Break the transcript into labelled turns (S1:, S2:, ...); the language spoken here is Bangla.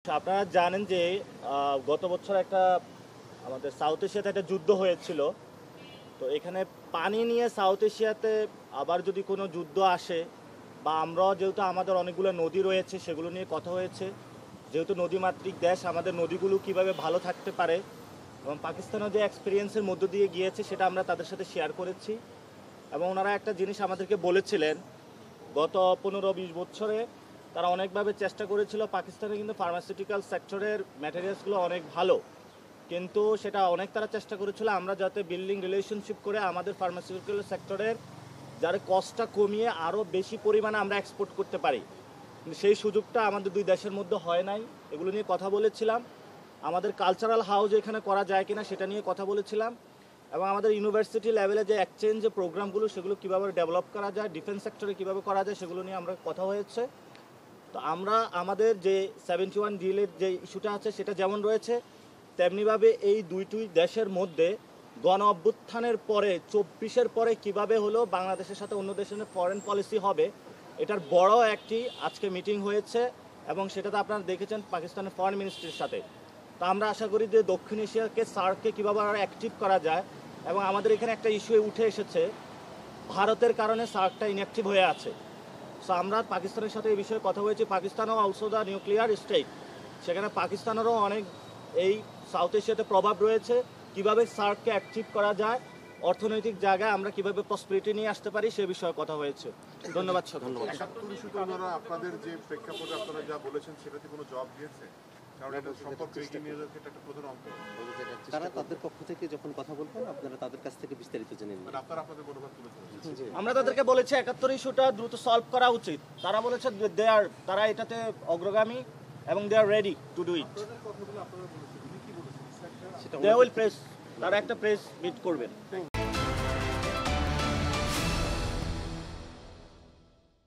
S1: আপনারা জানেন যে গত বছর একটা আমাদের সাউথ এশিয়াতে একটা যুদ্ধ হয়েছিল। তো এখানে পানি নিয়ে সাউথ এশিয়াতে আবার যদি কোনো যুদ্ধ আসে বা আমরাও যেহেতু আমাদের অনেকগুলো নদী রয়েছে সেগুলো নিয়ে কথা হয়েছে, যেহেতু নদীমাতৃক দেশ আমাদের নদীগুলো কিভাবে ভালো থাকতে পারে এবং পাকিস্তানও যে এক্সপিরিয়েন্সের মধ্য দিয়ে গিয়েছে সেটা আমরা তাদের সাথে শেয়ার করেছি। এবং ওনারা একটা জিনিস আমাদেরকে বলেছিলেন, গত 15-20 বছরে তারা অনেকভাবে চেষ্টা করেছিল। পাকিস্তানে কিন্তু ফার্মাসিউটিক্যাল সেক্টরের ম্যাটেরিয়ালসগুলো অনেক ভালো, কিন্তু সেটা অনেক তারা চেষ্টা করেছিল আমরা যাতে বিল্ডিং রিলেশনশিপ করে আমাদের ফার্মাসিউটিক্যাল সেক্টরের যারা কস্টটা কমিয়ে আরও বেশি পরিমাণে আমরা এক্সপোর্ট করতে পারি, কিন্তু সেই সুযোগটা আমাদের দুই দেশের মধ্যে হয় নাই। এগুলো নিয়ে কথা বলেছিলাম। আমাদের কালচারাল হাউস এখানে করা যায় কিনা সেটা নিয়ে কথা বলেছিলাম, এবং আমাদের ইউনিভার্সিটি লেভেলে যে এক্সচেঞ্জ যে প্রোগ্রামগুলো সেগুলো কীভাবে ডেভেলপ করা যায়, ডিফেন্স সেক্টরে কীভাবে করা যায় সেগুলো নিয়ে আমরা কথা হয়েছে। তো আমরা আমাদের যে 71 ডিলের যে ইস্যুটা আছে সেটা যেমন রয়েছে, তেমনিভাবে এই দুইটি দেশের মধ্যে গণ অভ্যুত্থানের পরে 24-এর পরে কিভাবে হলো বাংলাদেশের সাথে অন্য দেশের ফরেন পলিসি হবে, এটার বড় একটি আজকে মিটিং হয়েছে এবং সেটাতে আপনারা দেখেছেন পাকিস্তানের ফরেন মিনিস্ট্রির সাথে। তো আমরা আশা করি যে দক্ষিণ এশিয়াকে সার্ককে কীভাবে আরও অ্যাক্টিভ করা যায়, এবং আমাদের এখানে একটা ইস্যু উঠে এসেছে, ভারতের কারণে সার্কটা ইনঅ্যাক্টিভ হয়ে আছে। সো আমরা পাকিস্তানের সাথে এই বিষয়ে কথা বলেছি। পাকিস্তানও অলসো দ্য নিউক্লিয়ার স্টেট, সেখানে পাকিস্তানেরও অনেক এই সাউথ এশিয়াতে প্রভাব রয়েছে। কিভাবে সার্ককে অ্যাক্টিভ করা যায়, অর্থনৈতিক জায়গায় আমরা কিভাবে প্রসপেরিটি নিয়ে আসতে পারি সে বিষয়ে কথা হয়েছে। ধন্যবাদ স্যার। ধন্যবাদ।
S2: আপনাদের যে প্রেক্ষাপটে আপনারা যা বলেছেন সেটাতে কোনো জবাব দিয়েছে? কারণ এটা সম্পর্ক এগিয়ে নিয়ে যাচ্ছে, এটা একটা প্রধান অঙ্ক।
S3: তারা তাদের পক্ষ থেকে যখন কথা বলবেন আপনারা তাদের কাছ থেকে বিস্তারিত জেনে নিন।
S2: মানে আপনারা আপনাদের মনোভাব তুলে ধরেছেন।
S1: আমরা তাদেরকে বলেছি 71 ইস্যুটা দ্রুত সলভ করা উচিত। তারা বলেছে তারা এটাতে অগ্রগামী এবং দে আর রেডি টু ডু ইট।
S2: কথাগুলো আপনারা বলেছেন, উনি কি বলেছেন?
S1: দে উইল প্রেস, তারা একটা প্রেস মিট করবেন।